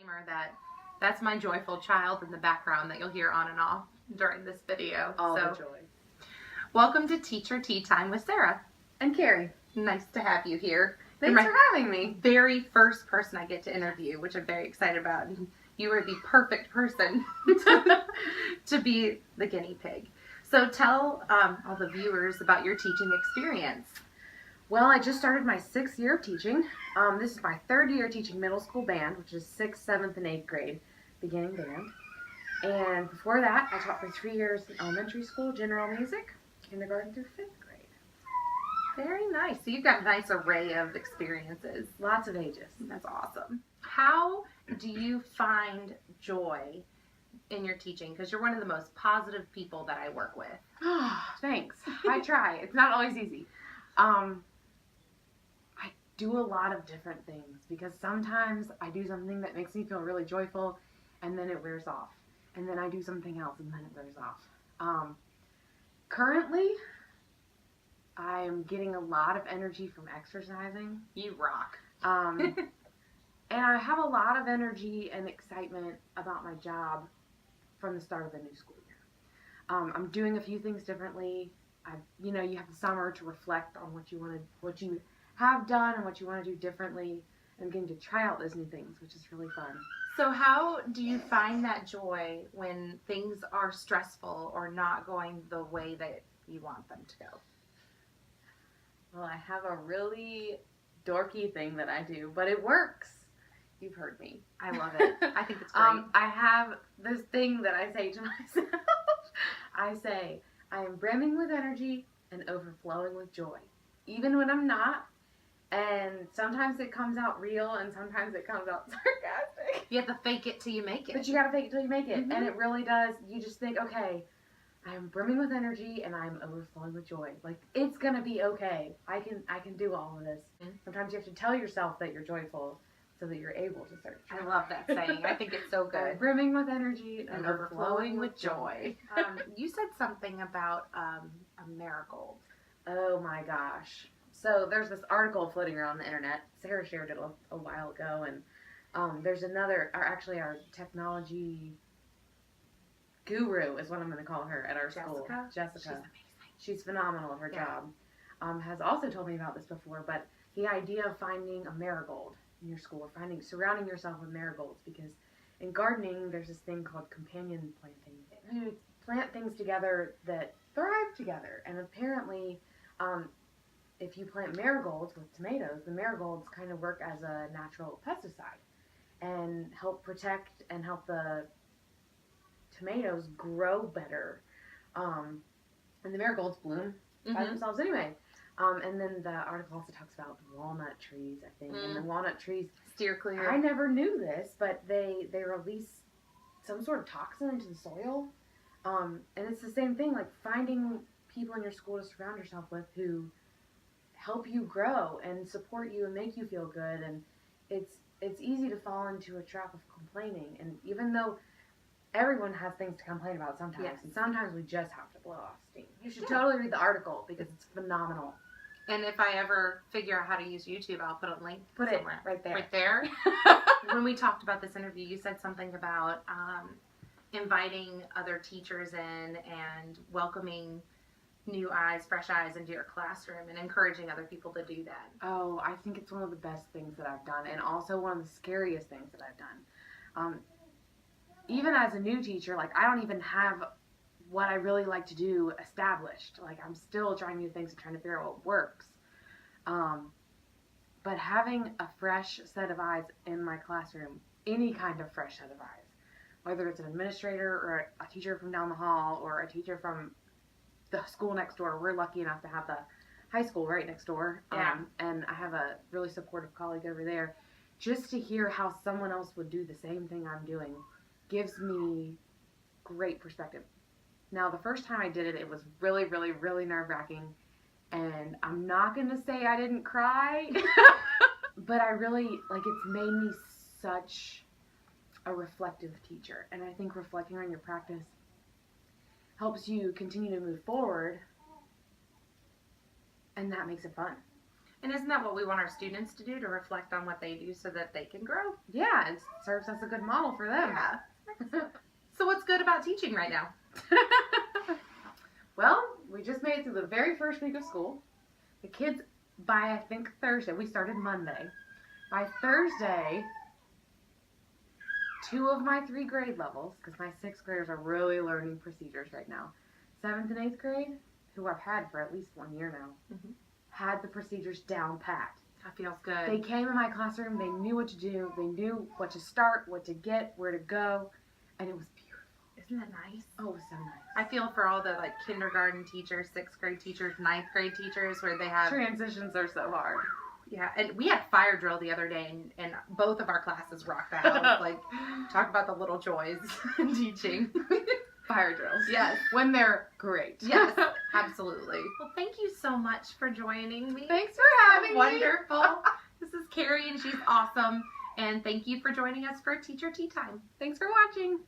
disclaimer that that's my joyful child in the background that you'll hear on and off during this video. All the joy. Welcome to Teacher Tea Time with Sarah. And Kari. Nice to have you here. Thanks for having me. Very first person I get to interview, which I'm very excited about. You are the perfect person to be the guinea pig. So tell all the viewers about your teaching experience. Well, I just started my 6th year of teaching. This is my 3rd year teaching middle school band, which is 6th, 7th, and 8th grade beginning band. And before that, I taught for 3 years in elementary school, general music, kindergarten through 5th grade. Very nice. So you've got a nice array of experiences. Lots of ages. That's awesome. How do you find joy in your teaching? Because you're one of the most positive people that I work with. Thanks. I try. It's not always easy. I do a lot of different things because sometimes I do something that makes me feel really joyful and then it wears off. And then I do something else and then it wears off. Currently, I am getting a lot of energy from exercising. You rock. And I have a lot of energy and excitement about my job from the start of the new school year. I'm doing a few things differently. You have the summer to reflect on what you have done and what you want to do differently. I'm getting to try out those new things, which is really fun. So how do you find that joy when things are stressful or not going the way that you want them to go? Well, I have a really dorky thing that I do, but it works. You've heard me. I love it. I think it's great. I have this thing that I say to myself. I say, I am brimming with energy and overflowing with joy. Even when I'm not. And sometimes it comes out real and sometimes it comes out sarcastic. You have to fake it till you make it. But you gotta fake it till you make it. Mm-hmm. And it really does. You just think, okay, I am brimming with energy and I'm overflowing with joy. Like, it's gonna be okay. I can do all of this. Mm-hmm. Sometimes you have to tell yourself that you're joyful so that you're able to start. I love that saying. I think it's so good. Brimming with energy and overflowing with joy. You said something about a marigold. Oh my gosh. So there's this article floating around the internet. Sarah shared it a while ago, and there's another, our technology guru is what I'm going to call her at our school. Jessica. She's amazing. She's phenomenal at her job. Has also told me about this before, but the idea of finding a marigold in your school, or surrounding yourself with marigolds, because in gardening there's this thing called companion planting. You plant things together that thrive together, and apparently if you plant marigolds with tomatoes, the marigolds kind of work as a natural pesticide and help protect and help the tomatoes grow better. And the marigolds bloom by themselves anyway. And then the article also talks about walnut trees, I think. And the walnut trees, steer clear. I never knew this, but they release some sort of toxin into the soil. And it's the same thing, like finding people in your school to surround yourself with who help you grow and support you and make you feel good. And it's easy to fall into a trap of complaining. And even though everyone has things to complain about sometimes, and sometimes we just have to blow off steam. You should totally read the article because it's phenomenal. And if I ever figure out how to use YouTube, I'll put a link somewhere. Right there. Right there. When we talked about this interview, you said something about inviting other teachers in and welcoming new eyes, fresh eyes into your classroom and encouraging other people to do that. Oh, I think it's one of the best things that I've done, and also one of the scariest things that I've done. Even as a new teacher, like, I don't even have what I really like to do established. Like, I'm still trying new things and trying to figure out what works. But having a fresh set of eyes in my classroom, any kind of fresh set of eyes, whether it's an administrator or a teacher from down the hall or a teacher from the school next door. We're lucky enough to have the high school right next door. And I have a really supportive colleague over there. Just to hear how someone else would do the same thing I'm doing gives me great perspective. Now, the first time I did it, it was really, really, really nerve-wracking. And I'm not going to say I didn't cry. But I really, it's made me such a reflective teacher. And I think reflecting on your practice helps you continue to move forward, and that makes it fun. And isn't that what we want our students to do, to reflect on what they do so that they can grow? Yeah, it serves as a good model for them. Yeah. So what's good about teaching right now? Well, we just made it through the very first week of school. The kids, by I think Thursday, we started Monday. By Thursday, 2 of my 3 grade levels, because my 6th graders are really learning procedures right now, 7th and 8th grade, who I've had for at least 1 year now, had the procedures down pat. That feels good. They came in my classroom, they knew what to do, they knew what to start, what to get, where to go, and it was beautiful. Isn't that nice? Oh, it was so nice. I feel for all the like kindergarten teachers, 6th grade teachers, 9th grade teachers, where they have Transitions are so hard. Yeah, and we had fire drill the other day, and both of our classes rocked out. Like, talk about the little joys in teaching. Fire drills. Yes. When they're great. Yes, absolutely. Well, thank you so much for joining me. Thanks for having me. Wonderful. This is Kari, and she's awesome. And thank you for joining us for Teacher Tea Time. Thanks for watching.